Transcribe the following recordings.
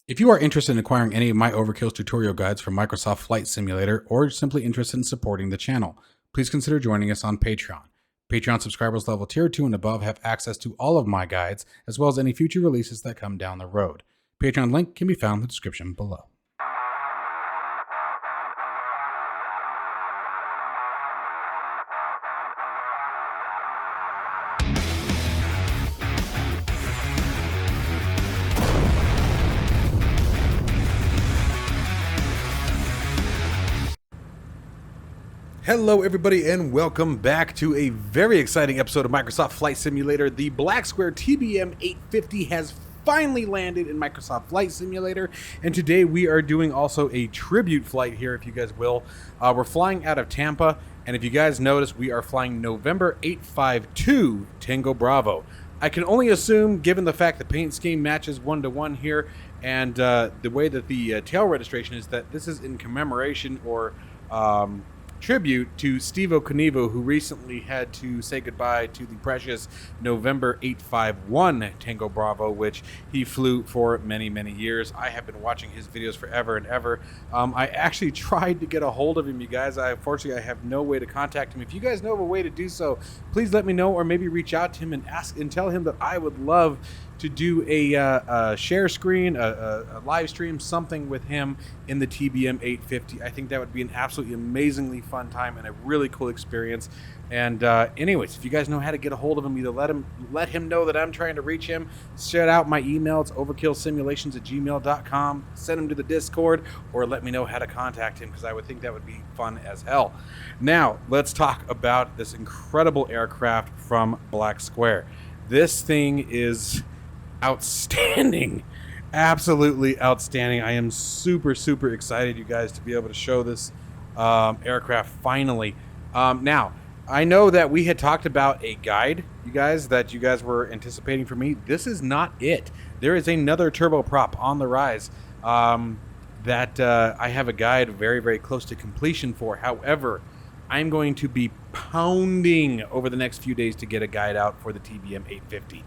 If you are interested in acquiring any of my Overkill's tutorial guides from Microsoft Flight Simulator, or simply interested in supporting the channel, please consider joining us on Patreon. Patreon subscribers level tier 2 and above have access to all of my guides, as well as any future releases that come down the road. Patreon link can be found in the description below. Hello everybody and welcome back to a very exciting episode of Microsoft Flight Simulator. The BlackSquare TBM 850 has finally landed in Microsoft Flight Simulator, and today we are doing also a tribute flight here, if you guys will. We're flying out of Tampa, and if you guys notice, we are flying November 852 Tango Bravo. I can only assume, given the fact the paint scheme matches 1-to-1 here, and the way that the tail registration is, that this is in commemoration or tribute to Steve Okniewo, who recently had to say goodbye to the precious November 851 Tango Bravo, which he flew for many, many years. I have been watching his videos forever and ever. I actually tried to get a hold of him, you guys. Unfortunately, I have no way to contact him. If you guys know of a way to do so, please let me know, or maybe reach out to him and ask and tell him that I would love to do a share screen, a live stream, something with him in the TBM 850. I think that would be an absolutely amazingly fun time and a really cool experience. And anyways, if you guys know how to get a hold of him, either let him know that I'm trying to reach him, shout out my email, it's overkillsimulations@gmail.com, send him to the Discord, or let me know how to contact him, because I would think that would be fun as hell. Now, let's talk about this incredible aircraft from BlackSquare. This thing is outstanding, absolutely outstanding. I am super excited, you guys, to be able to show this aircraft finally. Now, I know that we had talked about a guide, you guys, that you guys were anticipating for me. This is not it. There is another turboprop on the rise that I have a guide very close to completion for. However, I'm going to be pounding over the next few days to get a guide out for the TBM 850.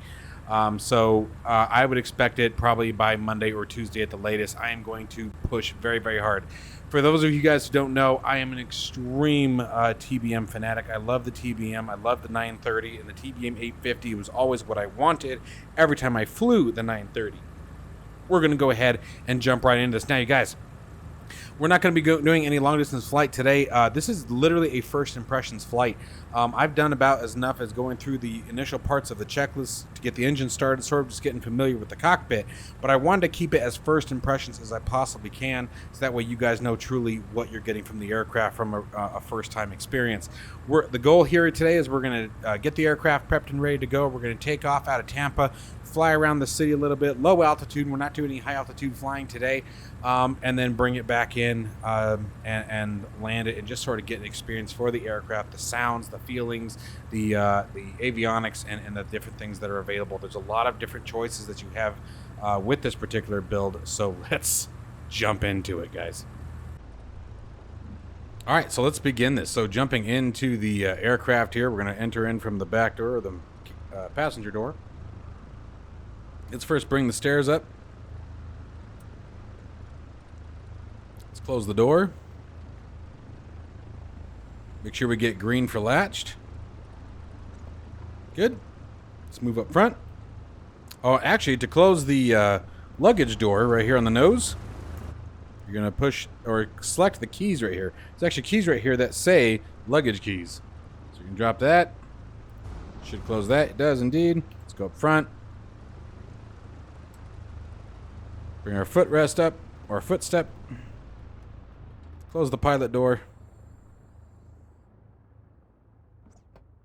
So I would expect it probably by Monday or Tuesday at the latest. I am going to push very hard. For those of you guys who don't know, I am an extreme TBM fanatic. I love the TBM. I love the 930, and the TBM 850 was always what I wanted every time I flew the 930. We're going to go ahead and jump right into this. Now, you guys, we're not going to be doing any long-distance flight today. This is literally a first impressions flight. I've done about as enough as going through the initial parts of the checklist to get the engine started, sort of just getting familiar with the cockpit. But I wanted to keep it as first impressions as I possibly can, so that way you guys know truly what you're getting from the aircraft from a first-time experience. The goal here today is we're going to get the aircraft prepped and ready to go. We're going to take off out of Tampa, fly around the city a little bit, low altitude. We're not doing any high altitude flying today, and then bring it back in and land it, and just sort of get an experience for the aircraft, the sounds, the feelings, the avionics, and the different things that are available. There's a lot of different choices that you have with this particular build, so let's jump into it, guys. All right, so let's begin this. So jumping into the aircraft here, we're going to enter in from the back door, or the passenger door. Let's first bring the stairs up. Let's close the door. Make sure we get green for latched. Good. Let's move up front. Oh, actually, to close the luggage door right here on the nose, you're going to push or select the keys right here. There's actually keys right here that say luggage keys. So you can drop that. Should close that. It does indeed. Let's go up front. Bring our footrest up, or footstep. Close the pilot door.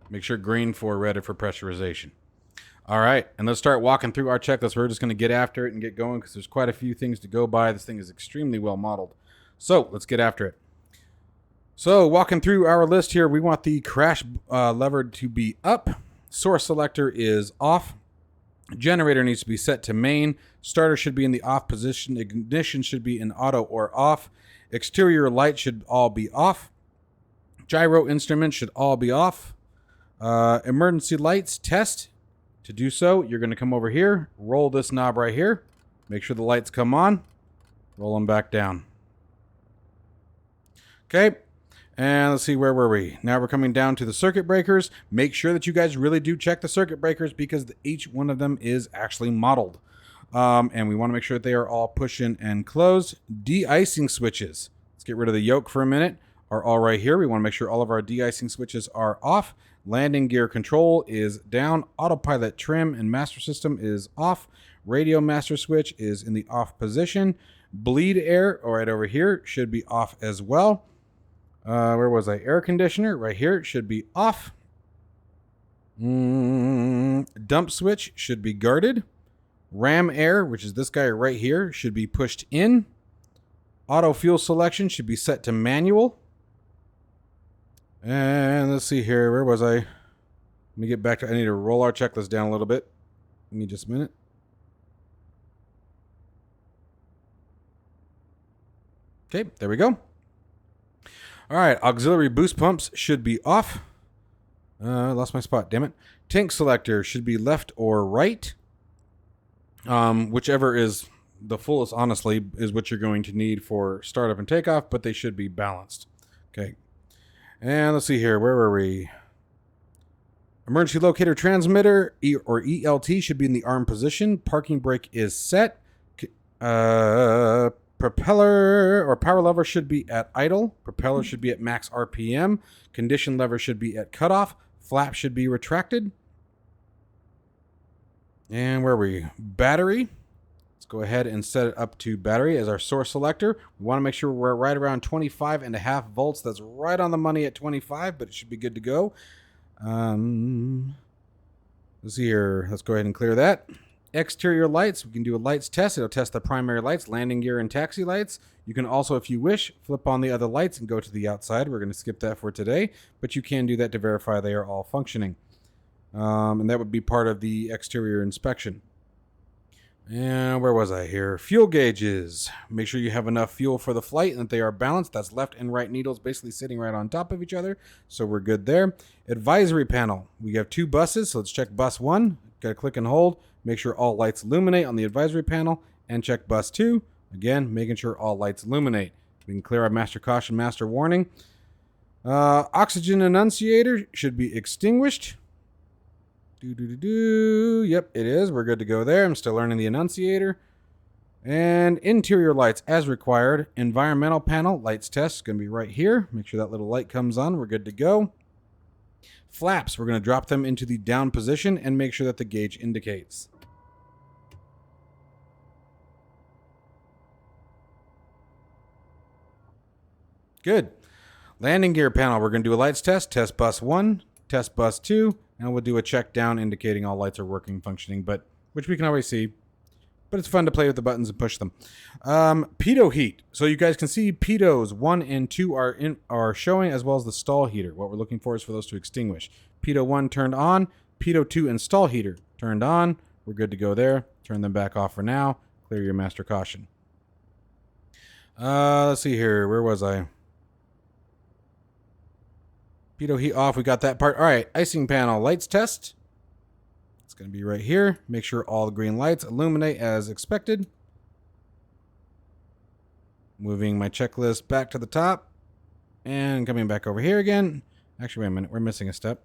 Make sure green for ready for pressurization. All right, and let's start walking through our checklist. We're just going to get after it and get going, because there's quite a few things to go by. This thing is extremely well modeled. So let's get after it. So walking through our list here, we want the crash lever to be up. Source selector is off. Generator needs to be set to main. Starter should be in the off position. Ignition should be in auto or off. Exterior light should all be off. Gyro instruments should all be off. Emergency lights test. To do so, you're going to come over here, roll this knob right here. Make sure the lights come on. Roll them back down. Okay. And let's see, where were we? Now we're coming down to the circuit breakers. Make sure that you guys really do check the circuit breakers because each one of them is actually modeled. And we want to make sure that they are all push in and closed. De-icing switches. Let's get rid of the yoke for a minute. Are all right here. We want to make sure all of our de-icing switches are off. Landing gear control is down. Autopilot trim and master system is off. Radio master switch is in the off position. Bleed air, right over here, should be off as well. Where was I? Air conditioner, right here, should be off. Dump switch should be guarded. Ram air, which is this guy right here, should be pushed in. Auto fuel selection should be set to manual. And let's see here. Where was I? Let me get back to... I need to roll our checklist down a little bit. Give me just a minute. Okay, there we go. All right, auxiliary boost pumps should be off. I lost my spot, damn it. Tank selector should be left or right. Whichever is the fullest, honestly, is what you're going to need for startup and takeoff, but they should be balanced. Okay. And let's see here. Where were we? Emergency locator transmitter, or ELT, should be in the arm position. Parking brake is set. Propeller or power lever should be at idle. Propeller should be at max RPM. Condition lever should be at cutoff. Flap should be retracted. And where are we? Battery. Let's go ahead and set it up to battery as our source selector. We want to make sure we're right around 25.5 volts. That's right on the money at 25, but it should be good to go. Let's see here. Let's go ahead and clear that. Exterior lights. We can do a lights test. It'll test the primary lights, landing gear, and taxi lights. You can also, if you wish, flip on the other lights and go to the outside. We're going to skip that for today, but you can do that to verify they are all functioning. And that would be part of the exterior inspection. And where was I here? Fuel gauges. Make sure you have enough fuel for the flight and that they are balanced. That's left and right needles basically sitting right on top of each other. So we're good there. Advisory panel. We have 2 buses. So let's check bus 1. Got to click and hold. Make sure all lights illuminate on the advisory panel. And check bus 2. Again, making sure all lights illuminate. We can clear our master caution, master warning. Oxygen annunciator should be extinguished. Yep, it is. We're good to go there. I'm still learning the annunciator. And interior lights as required. Environmental panel, lights test, is going to be right here. Make sure that little light comes on. We're good to go. Flaps, we're going to drop them into the down position and make sure that the gauge indicates. Good. Landing gear panel, we're going to do a lights test. Test bus 1, test bus 2. And we'll do a check down indicating all lights are working, functioning, but which we can always see. But it's fun to play with the buttons and push them. Pitot heat. So you guys can see pitos 1 and 2 are showing, as well as the stall heater. What we're looking for is for those to extinguish. Pitot 1 turned on. Pitot 2 and stall heater turned on. We're good to go there. Turn them back off for now. Clear your master caution. Let's see here. Where was I? Pitot heat off. We got that part. All right. Icing panel lights test. It's going to be right here. Make sure all the green lights illuminate as expected. Moving my checklist back to the top. And coming back over here again. Actually, wait a minute. We're missing a step.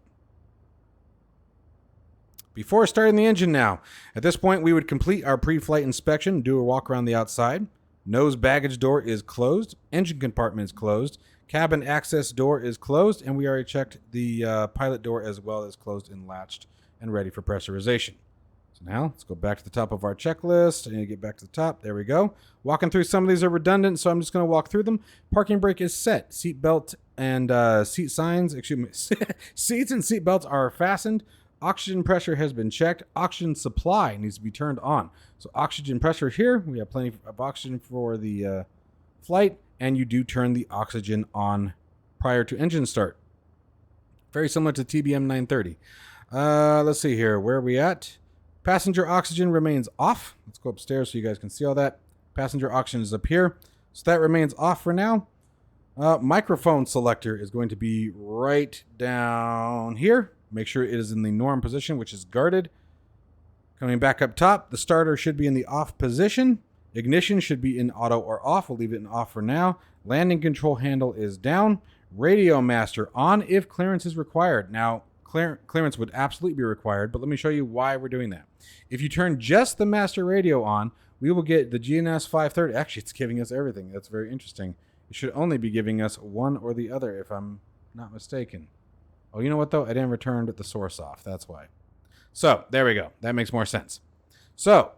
Before starting the engine now. At this point, we would complete our pre-flight inspection. Do a walk around the outside. Nose baggage door is closed. Engine compartment is closed. Cabin access door is closed, and we already checked the pilot door as well as closed and latched and ready for pressurization. So now let's go back to the top of our checklist. I need to get back to the top. There we go. Walking through some of these are redundant, so I'm just going to walk through them. Parking brake is set. Seat belt and seat signs, excuse me, seats and seat belts are fastened. Oxygen pressure has been checked. Oxygen supply needs to be turned on. So oxygen pressure here. We have plenty of oxygen for the flight. And you do turn the oxygen on prior to engine start. Very similar to TBM 930. Let's see here. Where are we at? Passenger oxygen remains off. Let's go upstairs so you guys can see all that. Passenger oxygen is up here. So that remains off for now. Microphone selector is going to be right down here. Make sure it is in the norm position, which is guarded. Coming back up top, the starter should be in the off position. Ignition should be in auto or off. We'll leave it in off for now. Landing control handle is down. Radio master on if clearance is required. Now, clearance would absolutely be required, but let me show you why we're doing that. If you turn just the master radio on, we will get the GNS 530. Actually, it's giving us everything. That's very interesting. It should only be giving us one or the other, if I'm not mistaken. Oh, you know what, though? I didn't return the source off. That's why. So, there we go. That makes more sense. So,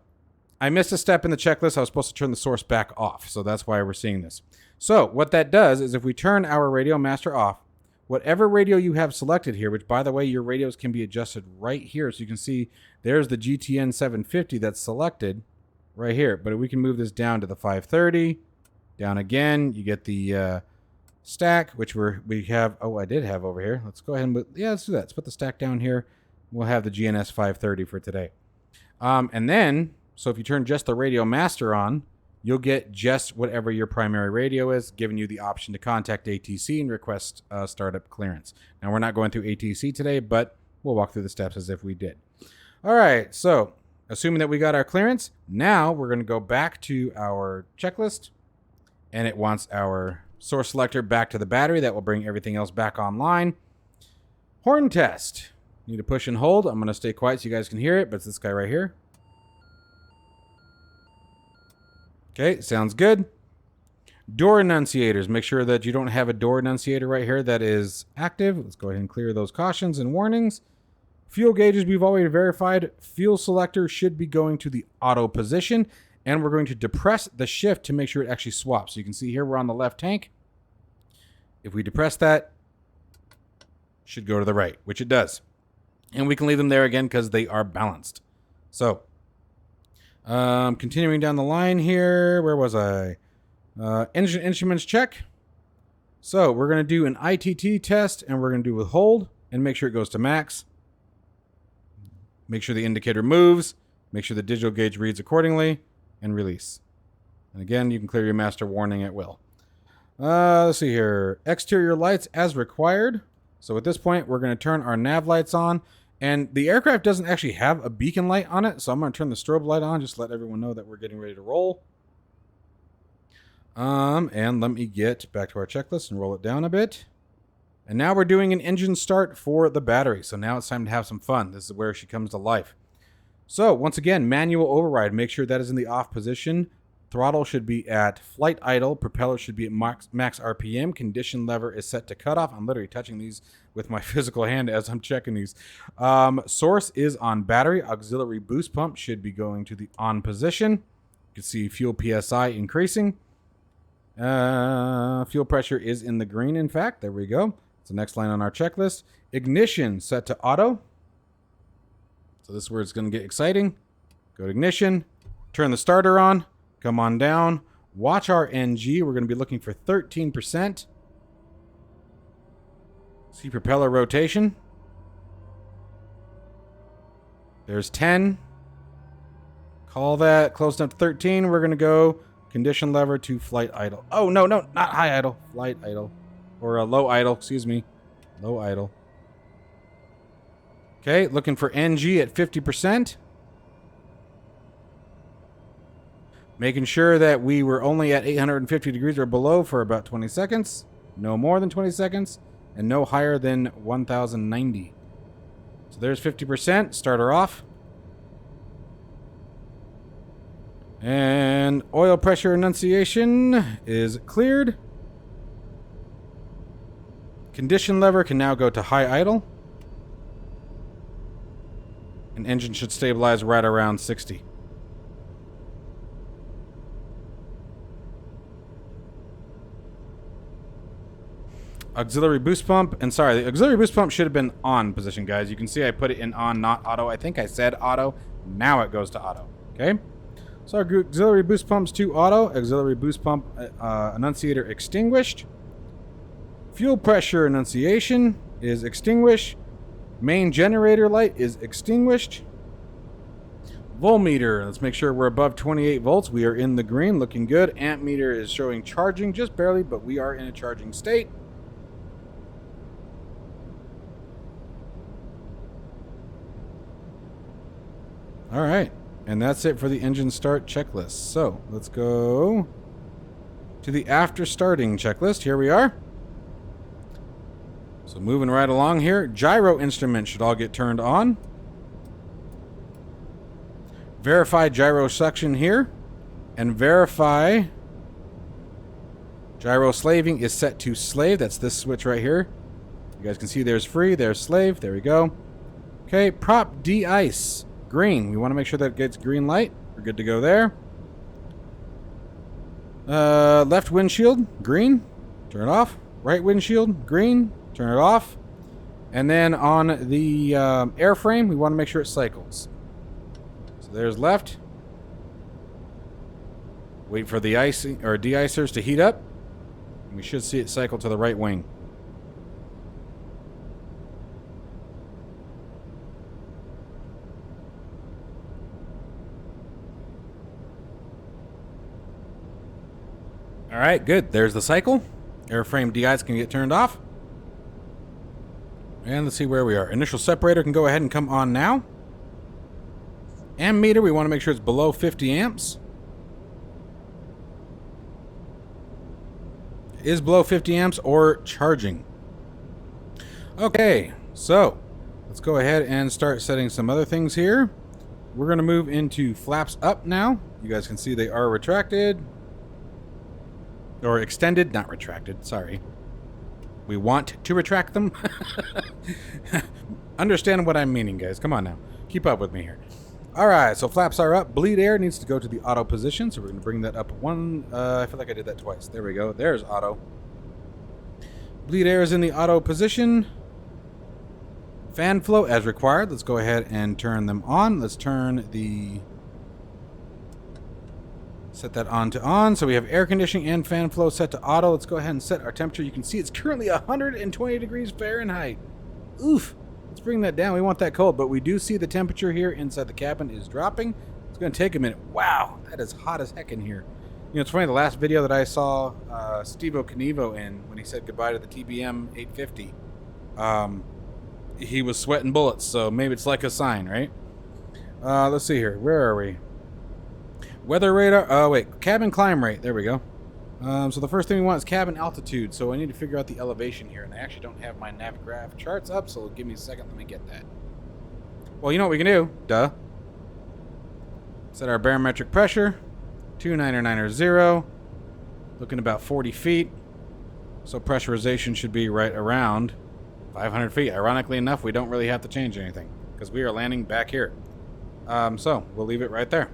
I missed a step in the checklist. I was supposed to turn the source back off, so that's why we're seeing this. So, what that does is if we turn our radio master off, whatever radio you have selected here, which, by the way, your radios can be adjusted right here. So, you can see there's the GTN 750 that's selected right here. But we can move this down to the 530. Down again, you get the stack, which we have. Oh, I did have over here. Let's go ahead and let's do that. Let's put the stack down here. We'll have the GNS 530 for today. And then, so if you turn just the radio master on, you'll get just whatever your primary radio is, giving you the option to contact ATC and request startup clearance. Now, we're not going through ATC today, but we'll walk through the steps as if we did. All right, so assuming that we got our clearance, now we're going to go back to our checklist, and it wants our source selector back to the battery. That will bring everything else back online. Horn test. Need to push and hold. I'm going to stay quiet so you guys can hear it, but it's this guy right here. Okay, sounds good. Door enunciators. Make sure that you don't have a door enunciator right here that is active. Let's go ahead and clear those cautions and warnings. Fuel gauges, we've already verified. Fuel selector should be going to the auto position, and we're going to depress the shift to make sure it actually swaps. So you can see here we're on the left tank. If we depress that, it should go to the right, which it does. And we can leave them there again because they are balanced. So, continuing down the line here, where was I? Engine instruments check. So we're going to do an ITT test, and we're going to do withhold and make sure it goes to max. Make sure the indicator moves. Make sure the digital gauge reads accordingly, and release. And again, you can clear your master warning at will. Let's see here. Exterior lights as required. So at this point, we're going to turn our nav lights on. And the aircraft doesn't actually have a beacon light on it, so I'm going to turn the strobe light on, just to let everyone know that we're getting ready to roll. And let me get back to our checklist and roll it down a bit. And now we're doing an engine start for the battery. So now it's time to have some fun. This is where she comes to life. So once again, manual override. Make sure that is in the off position. Throttle should be at flight idle. Propeller should be at max RPM. Condition lever is set to cutoff. I'm literally touching these with my physical hand as I'm checking these. Source is on battery. Auxiliary boost pump should be going to the on position. You can see fuel PSI increasing. Fuel pressure is in the green, in fact. There we go. It's the next line on our checklist. Ignition set to auto. So this is where it's going to get exciting. Go to ignition. Turn the starter on. Come on down. Watch our NG. We're going to be looking for 13%. See propeller rotation. There's 10. Call that close enough to 13. We're going to go condition lever to flight idle. Oh, no, not high idle. Flight idle. Or a low idle, excuse me. Low idle. Okay, looking for NG at 50%. Making sure that we were only at 850 degrees or below for about 20 seconds. No more than 20 seconds. And no higher than 1090. So there's 50%. Start her off. And oil pressure enunciation is cleared. Condition lever can now go to high idle. And engine should stabilize right around 60. Auxiliary boost pump. And sorry, the auxiliary boost pump should have been on position, guys. You can see I put it in on, not auto. I think I said auto. Now it goes to auto. Okay? So our auxiliary boost pump's to auto. Auxiliary boost pump enunciator extinguished. Fuel pressure enunciation is extinguished. Main generator light is extinguished. Voltmeter. Let's make sure we're above 28 volts. We are in the green. Looking good. Amp meter is showing charging just barely, but we are in a charging state. All right. And that's it for the engine start checklist. So let's go to the after starting checklist. Here we are. So moving right along here. Gyro instruments should all get turned on. Verify gyro suction here. And verify gyro slaving is set to slave. That's this switch right here. You guys can see there's free, there's slave. There we go. Okay, prop de-ice. Green. We want to make sure that it gets green light. We're good to go there. Left windshield, green. Turn it off. Right windshield, green. Turn it off. And then on the airframe, we want to make sure it cycles. So there's left. Wait for the icing or de-icers to heat up. And we should see it cycle to the right wing. All right, good. There's the cycle. Airframe de-ice can get turned off. And let's see where we are. Initial separator can go ahead and come on now. Ammeter, we want to make sure it's below 50 amps. It is below 50 amps or charging. Okay, so let's go ahead and start setting some other things here. We're going to move into flaps up now. You guys can see they are retracted. Or extended, not retracted, sorry. We want to retract them. Understand what I'm meaning, guys. Come on now. Keep up with me here. All right, so flaps are up. Bleed air needs to go to the auto position, so we're going to bring that up one. I feel like I did that twice. There we go. There's auto. Bleed air is in the auto position. Fan flow as required. Let's go ahead and turn them on. Let's turn the... Set that on to on. So we have air conditioning and fan flow set to auto. Let's go ahead and set our temperature. You can see it's currently 120 degrees Fahrenheit. Oof. Let's bring that down. We want that cold, but we do see the temperature here inside the cabin is dropping. It's going to take a minute. Wow, that is hot as heck in here. You know, it's funny, the last video that I saw Steve-O Knievo in, when he said goodbye to the TBM 850, he was sweating bullets, so maybe it's like a sign, right? Let's see here. Where are we? Weather radar. Oh, wait. Cabin climb rate. There we go. So the first thing we want is cabin altitude. So I need to figure out the elevation here. And I actually don't have my Navigraph charts up, so give me a second. Let me get that. Well, you know what we can do? Duh. Set our barometric pressure. 299.0. Looking about 40 feet. So pressurization should be right around 500 feet. Ironically enough, we don't really have to change anything because we are landing back here. So we'll leave it right there.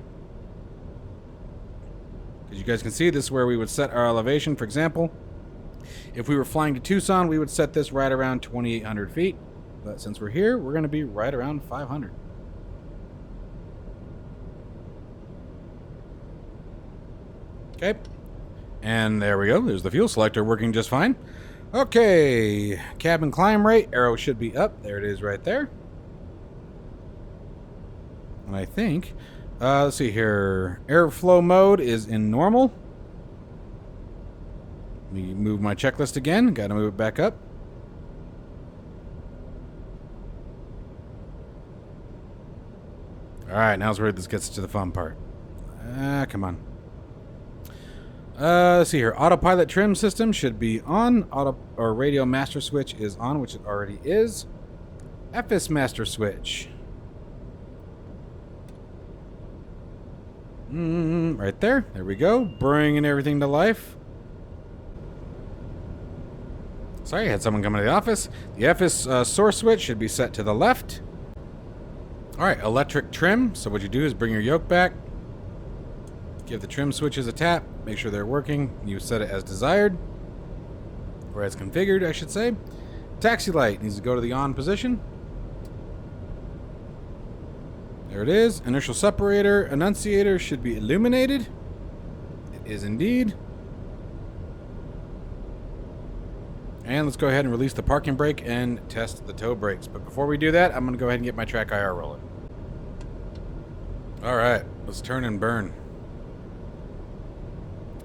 As you guys can see, this is where we would set our elevation. For example, if we were flying to Tucson, we would set this right around 2,800 feet. But since we're here, we're going to be right around 500. Okay. And there we go. There's the fuel selector working just fine. Okay. Cabin climb rate. Arrow should be up. There it is right there. And I think... let's see here. Airflow mode is in normal. Let me move my checklist again. Got to move it back up. All right, now's where this gets to the fun part. Come on. Let's see here. Autopilot trim system should be on. Radio master switch is on, which it already is. FS master switch. Right there. There we go. Bringing everything to life. Sorry, I had someone come into the office. The FS source switch should be set to the left. Alright, electric trim. So what you do is bring your yoke back. Give the trim switches a tap. Make sure they're working. You set it as desired. Or as configured, I should say. Taxi light needs to go to the on position. There it is. Initial separator. Annunciator should be illuminated. It is indeed. And let's go ahead and release the parking brake and test the tow brakes. But before we do that, I'm going to go ahead and get my track IR rolling. Alright, let's turn and burn.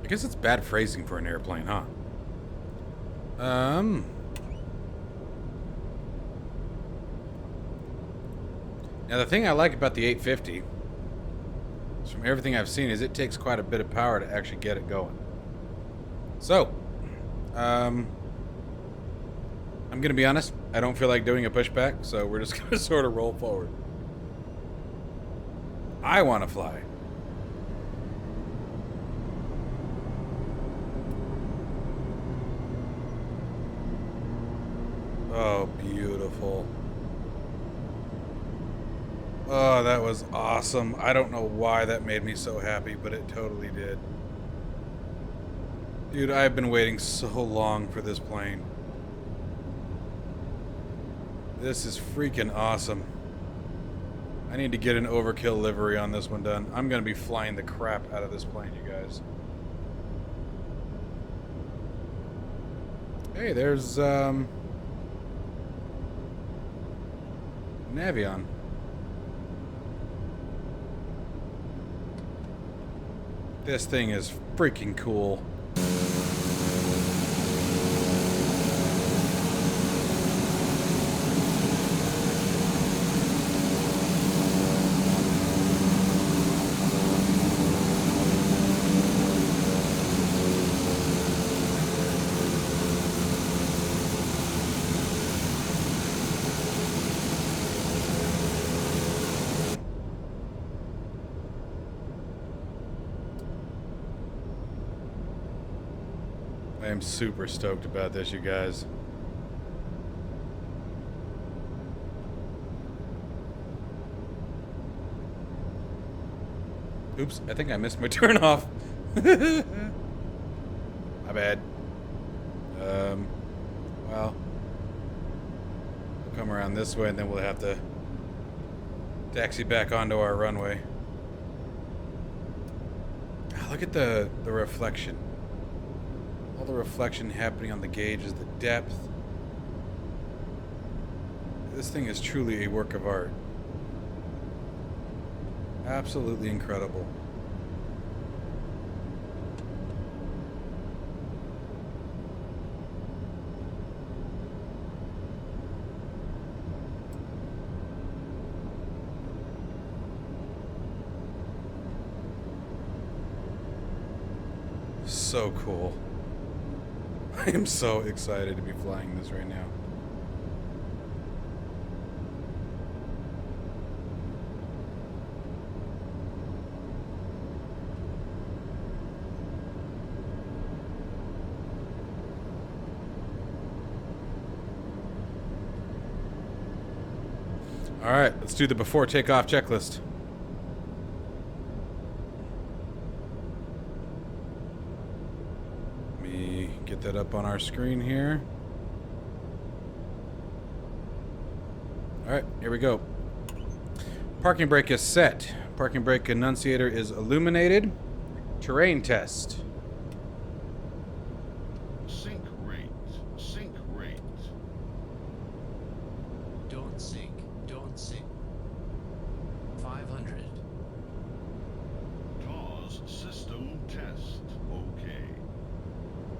I guess it's bad phrasing for an airplane, huh? Now the thing I like about the 850 from everything I've seen is it takes quite a bit of power to actually get it going. So, I'm going to be honest, I don't feel like doing a pushback, so we're just going to sort of roll forward. I want to fly. Oh, beautiful. Oh, that was awesome. I don't know why that made me so happy, but it totally did. Dude, I've been waiting so long for this plane. This is freaking awesome. I need to get an overkill livery on this one done. I'm going to be flying the crap out of this plane, you guys. Hey, there's, Navion. This thing is freaking cool. I am super stoked about this, you guys. Oops, I think I missed my turn off. My bad. Well, we'll come around this way and then we'll have to taxi back onto our runway. Look at the reflection. All the reflection happening on the gauge is the depth. This thing is truly a work of art. Absolutely incredible. So cool. I am so excited to be flying this right now. All right, let's do the before takeoff checklist. Get that up on our screen here. All right, here we go. Parking brake is set. Parking brake annunciator is illuminated. Terrain test. Sink rate. Sink rate. Don't sink. Don't sink. 500. Pause system test. Okay.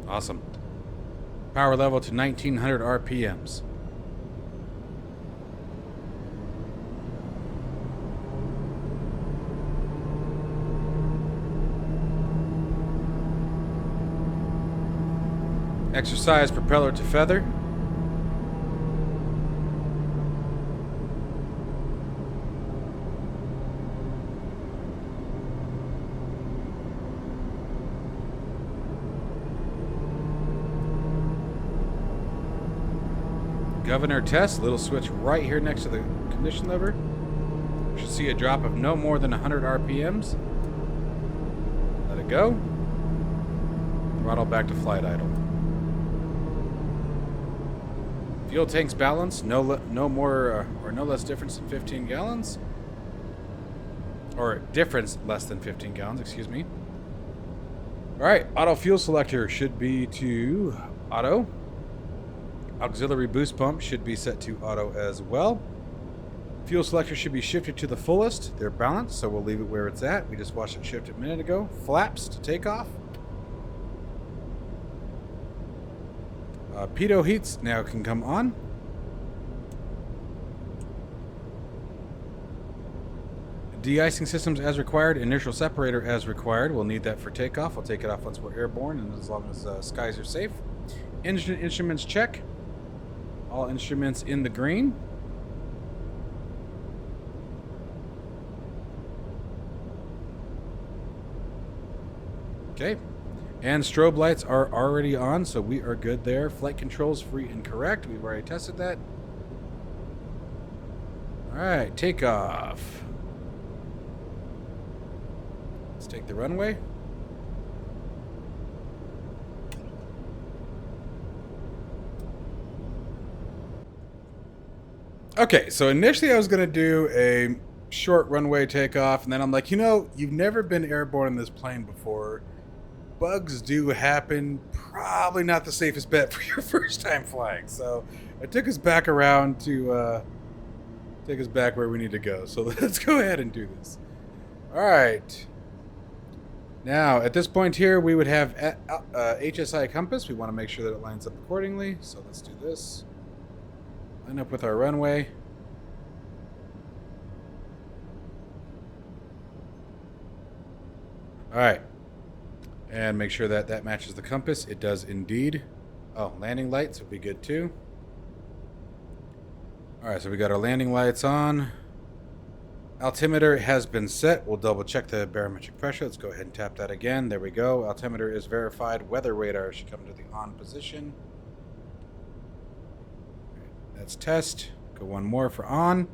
Awesome. Power level to 1900 RPMs. Exercise propeller to feather. Governor test, little switch right here next to the condition lever. You should see a drop of no more than 100 RPMs. Let it go. Throttle back to flight idle. Fuel tanks balance, no more or no less difference than 15 gallons. Or difference less than 15 gallons, excuse me. All right, auto fuel selector should be to auto. Auxiliary boost pump should be set to auto as well. Fuel selector should be shifted to the fullest. They're balanced, so we'll leave it where it's at. We just watched it shift a minute ago. Flaps to takeoff. Pitot heats now can come on. De-icing systems as required. Inertial separator as required. We'll need that for takeoff. We'll take it off once we're airborne and as long as skies are safe. Engine instruments check. All instruments in the green. Okay. And strobe lights are already on, so we are good there. Flight controls free and correct. We've already tested that. Alright, takeoff. Let's take the runway. Okay, so initially I was going to do a short runway takeoff, and then I'm like, you know, you've never been airborne in this plane before. Bugs do happen. Probably not the safest bet for your first time flying. So I took us back around to take us back where we need to go. So let's go ahead and do this. All right. Now, at this point here, we would have HSI compass. We want to make sure that it lines up accordingly. So let's do this. Line up with our runway. All right. And make sure that that matches the compass. It does indeed. Oh, landing lights would be good too. All right, so we got our landing lights on. Altimeter has been set. We'll double check the barometric pressure. Let's go ahead and tap that again. There we go. Altimeter is verified. Weather radar should come to the on position. That's test. Go one more for on.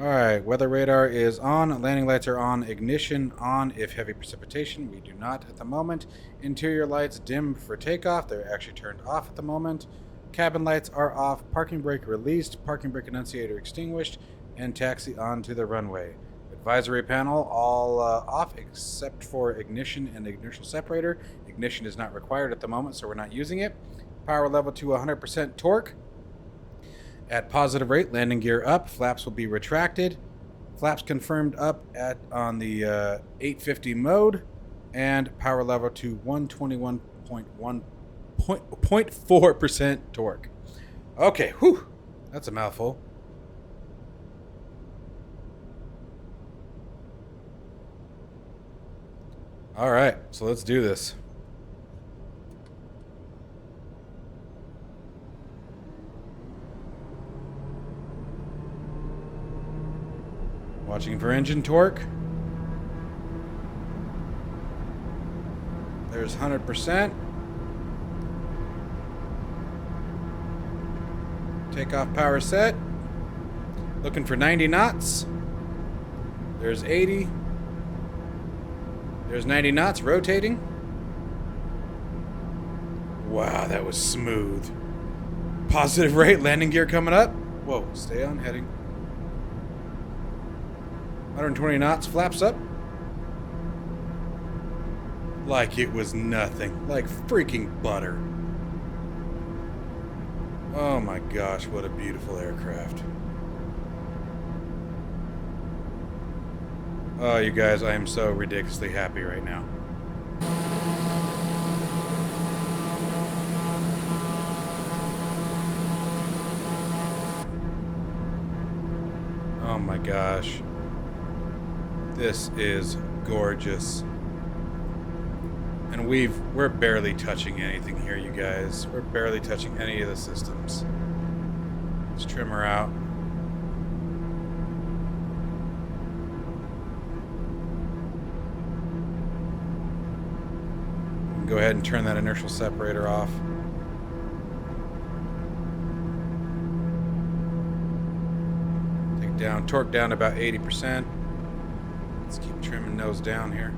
All right, weather radar is on. Landing lights are on. Ignition on if heavy precipitation. We do not at the moment. Interior lights dim for takeoff. They're actually turned off at the moment. Cabin lights are off. Parking brake released. Parking brake annunciator extinguished. And taxi onto the runway. Advisory panel all off except for ignition and inertial separator. Ignition is not required at the moment, so we're not using it. Power level to 100% torque. At positive rate, landing gear up. Flaps will be retracted. Flaps confirmed up on the 850 mode. And power level to 121.4% torque. Okay, whew. That's a mouthful. All right, so let's do this. Watching for engine torque. There's 100%. Takeoff power set. Looking for 90 knots. There's 80. There's 90 knots rotating. Wow, that was smooth. Positive rate, landing gear coming up. Whoa, stay on heading. 120 knots, flaps up. Like it was nothing. Like freaking butter. Oh my gosh, what a beautiful aircraft. Oh, you guys, I am so ridiculously happy right now. Oh my gosh. This is gorgeous. And we're barely touching anything here, you guys. We're barely touching any of the systems. Let's trim her out. Go ahead and turn that inertial separator off. Take down, torque down to about 80%. Let's keep trimming nose down here.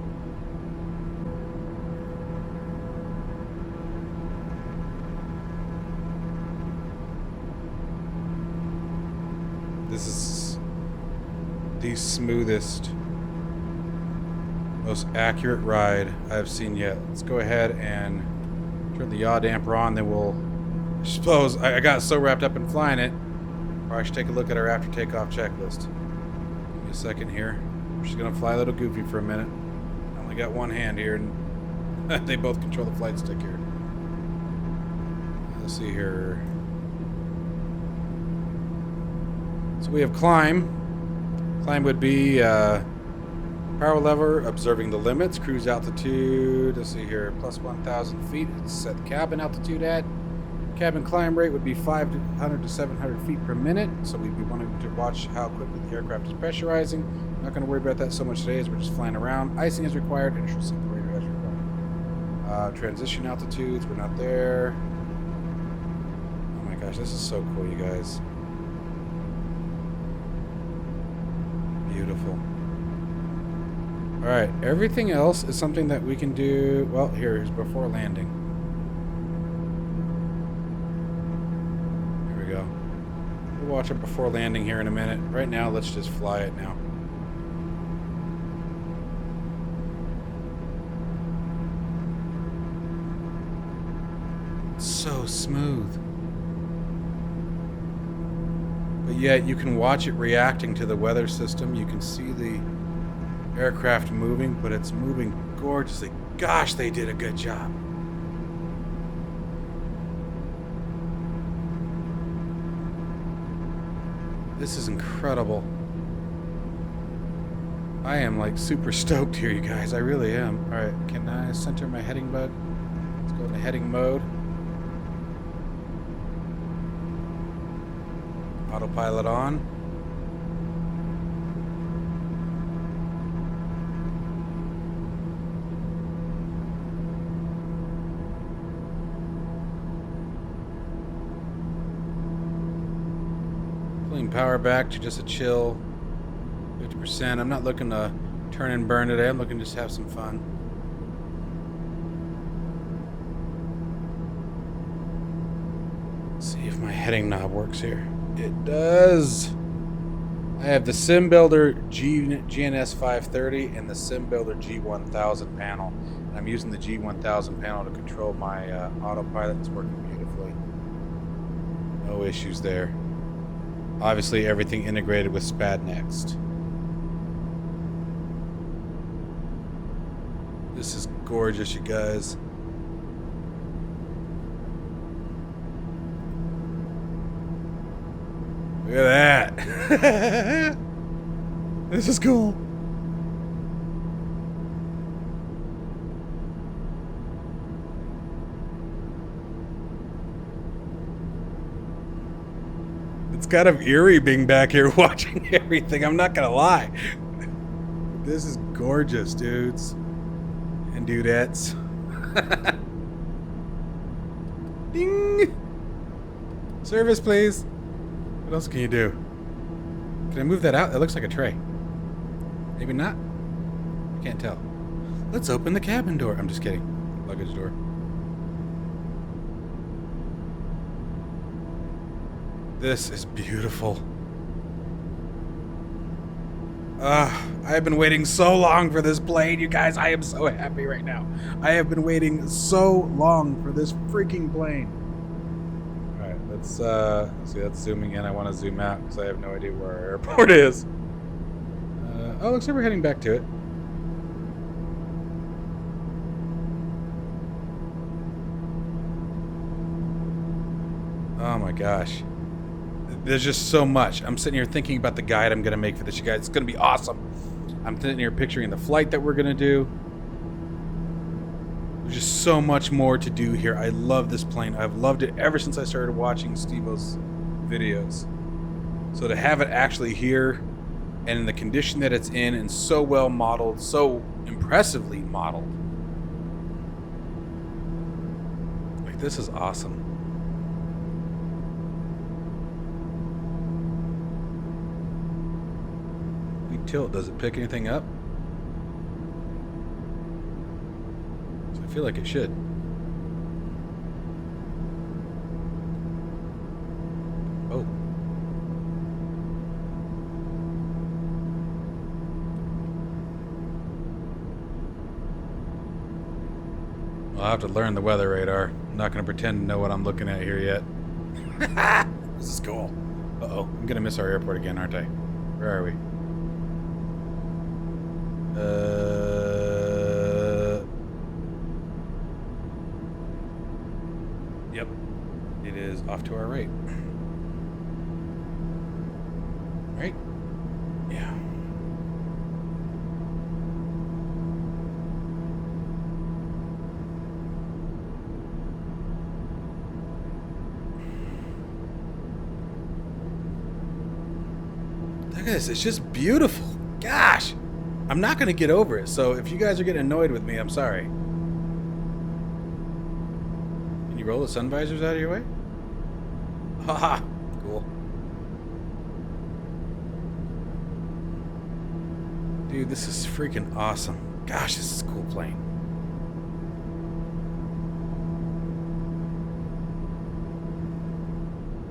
This is the smoothest, most accurate ride I've seen yet. Let's go ahead and turn the yaw damper on, then we'll, I suppose, I got so wrapped up in flying it, probably should take a look at our after takeoff checklist. Give me a second here. We're just gonna fly a little goofy for a minute. I only got one hand here, and they both control the flight stick here. Let's see here. So we have climb. Climb would be power lever, observing the limits, cruise altitude. Let's see here, plus 1,000 feet. Let's set the cabin altitude at. Cabin climb rate would be 500 to 700 feet per minute. So we'd be wanting to watch how quickly the aircraft is pressurizing. Not going to worry about that so much today as we're just flying around. Icing is required. Initial separator as required. Transition altitudes, we're not there. Oh my gosh, this is so cool, you guys. Beautiful. Alright, everything else is something that we can do. Well, here's before landing. Here we go. We'll watch it before landing here in a minute. Right now, let's just fly it now. It's so smooth. But yet, you can watch it reacting to the weather system. You can see the aircraft moving, but it's moving gorgeously. Gosh, they did a good job. This is incredible. I am like super stoked here, you guys. I really am. All right, can I center my heading bug? Let's go into heading mode. Autopilot on. Pulling power back to just a chill 50%. I'm not looking to turn and burn today. I'm looking to just have some fun. Let's see if my heading knob works here. It does. I have the Sim Builder GNS 530 and the Sim Builder G1000 panel. And I'm using the G1000 panel to control my autopilot. It's working beautifully. No issues there. Obviously, everything integrated with SPAD Next. This is gorgeous, you guys. Look at that. This is cool. It's kind of eerie being back here watching everything. I'm not gonna lie. This is gorgeous, dudes and dudettes. Ding. Service, please. What else can you do? Can I move that out? That looks like a tray. Maybe not. I can't tell. Let's open the cabin door. I'm just kidding. Luggage door. This is beautiful. I have been waiting so long for this plane, you guys. I am so happy right now. I have been waiting so long for this freaking plane. Let's see, that's zooming in. I want to zoom out because I have no idea where our airport is. Oh, looks like we're heading back to it. Oh my gosh. There's just so much. I'm sitting here thinking about the guide I'm going to make for this, you guys. It's going to be awesome. I'm sitting here picturing the flight that we're going to do. There's just so much more to do here. I love this plane. I've loved it ever since I started watching Steve-O's videos. So to have it actually here and in the condition that it's in and so well modeled, so impressively modeled. Like, this is awesome. We tilt. Does it pick anything up? I feel like it should. Oh. I'll have to learn the weather radar. I'm not going to pretend to know what I'm looking at here yet. This is cool. Uh-oh. I'm going to miss our airport again, aren't I? Where are we? Yep. It is off to our right. Right? Yeah. this. It's just beautiful. Gosh. I'm not going to get over it. So if you guys are getting annoyed with me, I'm sorry. Can you roll the sun visors out of your way? Haha. Cool. Dude, this is freaking awesome. Gosh, this is a cool plane.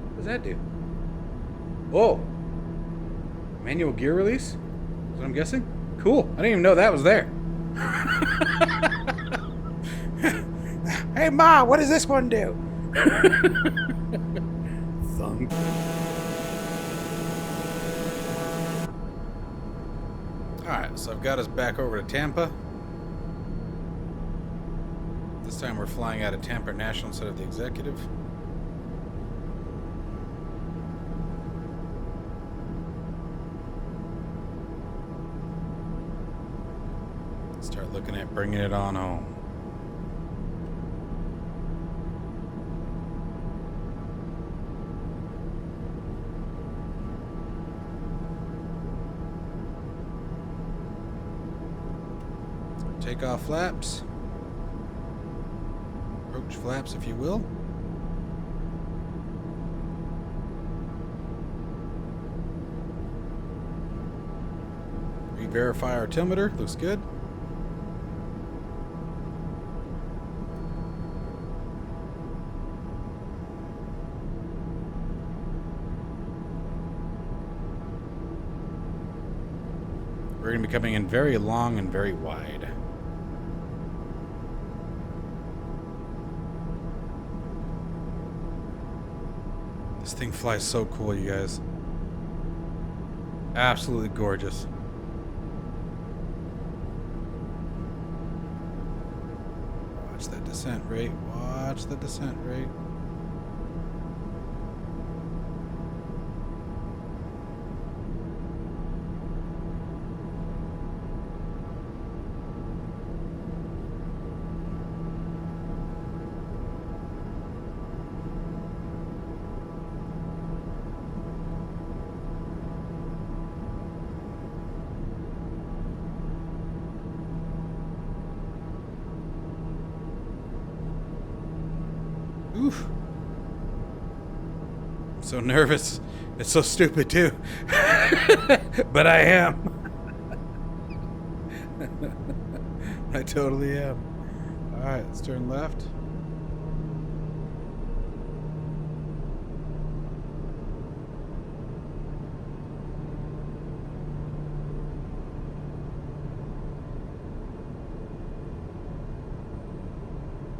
What does that do? Whoa. Manual gear release? Is what I'm guessing? Cool. I didn't even know that was there. Hey, Ma, what does this one do? Thunk. Alright, so I've got us back over to Tampa. This time we're flying out of Tampa National instead of the Executive. Start looking at bringing it on home. Takeoff flaps. Approach flaps, if you will. Re-verify our altimeter. Looks good. We're going to be coming in very long and very wide. This thing flies so cool, you guys. Absolutely gorgeous. Watch that descent rate. Watch the descent rate. Oof. I'm so nervous. It's so stupid too. But I am. I totally am. Alright, let's turn left.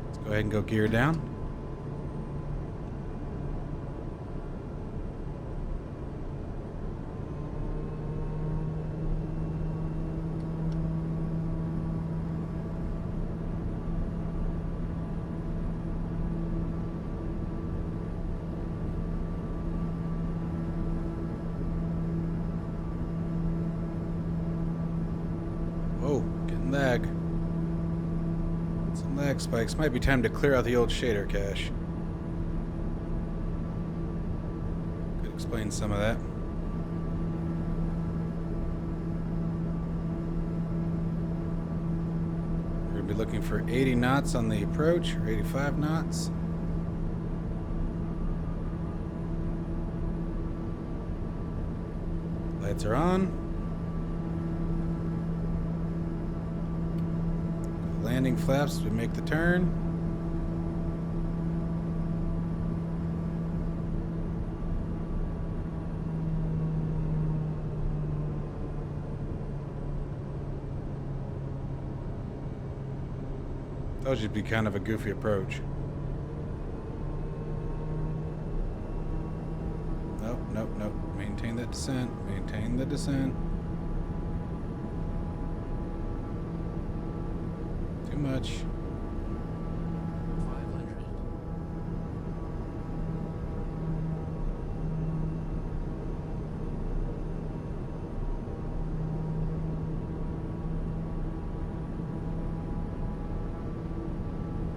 Let's go ahead and go gear down. Oh, getting lag. Some lag spikes. Might be time to clear out the old shader cache. Could explain some of that. We're going to be looking for 80 knots on the approach, or 85 knots. Lights are on. Landing flaps as we make the turn. Those should be kind of a goofy approach. Nope, nope, nope. Maintain that descent. Maintain the descent. Too much. 500.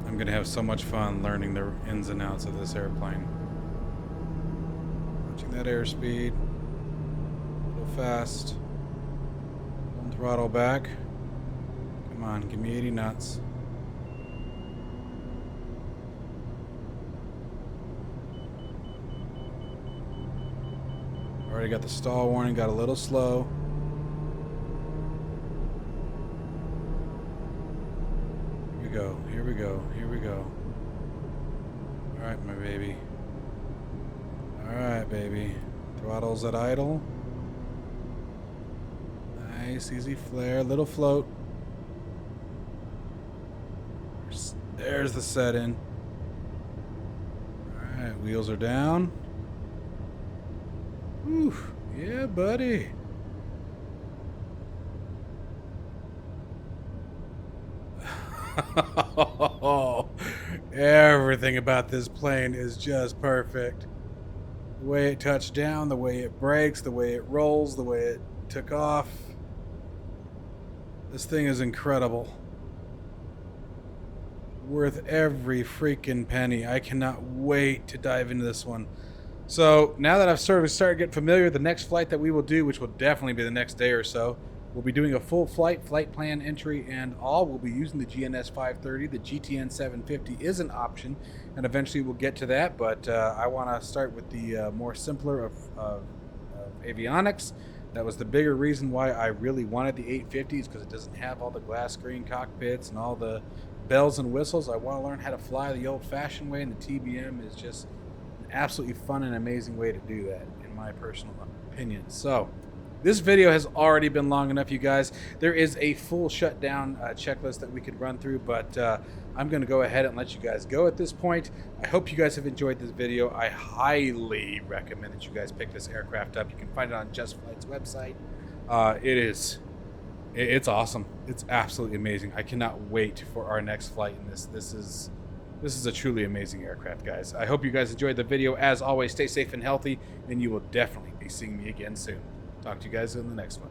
I'm gonna have so much fun learning the ins and outs of this airplane. Watching that airspeed. A little fast. Don't throttle back. Come on, give me 80 knots. Already got the stall warning, got a little slow. Here we go, here we go, here we go. Alright, my baby. Alright, baby. Throttle's at idle. Nice, easy flare, little float. There's the set-in. Alright, wheels are down. Whew, yeah, buddy. Everything about this plane is just perfect. The way it touched down, the way it brakes, the way it rolls, the way it took off. This thing is incredible. Worth every freaking penny. I cannot wait to dive into this one. So now that I've started getting familiar, the next flight that we will do, which will definitely be the next day or so, we'll be doing a full flight plan entry and all. We'll be using the GNS 530. The GTN 750 is an option, and eventually we'll get to that. But I want to start with the more simpler of avionics. That was the bigger reason why I really wanted the 850s, because it doesn't have all the glass screen cockpits and all the bells and whistles. I want to learn how to fly the old-fashioned way, and the TBM is just an absolutely fun and amazing way to do that, in my personal opinion. So this video has already been long enough, you guys. There is a full shutdown checklist that we could run through, but I'm going to go ahead and let you guys go at this point. I hope you guys have enjoyed this video. I highly recommend that you guys pick this aircraft up. You can find it on Just Flight's website. It's awesome. It's absolutely amazing. I cannot wait for our next flight in this. This is a truly amazing aircraft, guys. I hope you guys enjoyed the video. As always, stay safe and healthy, and you will definitely be seeing me again soon. Talk to you guys in the next one.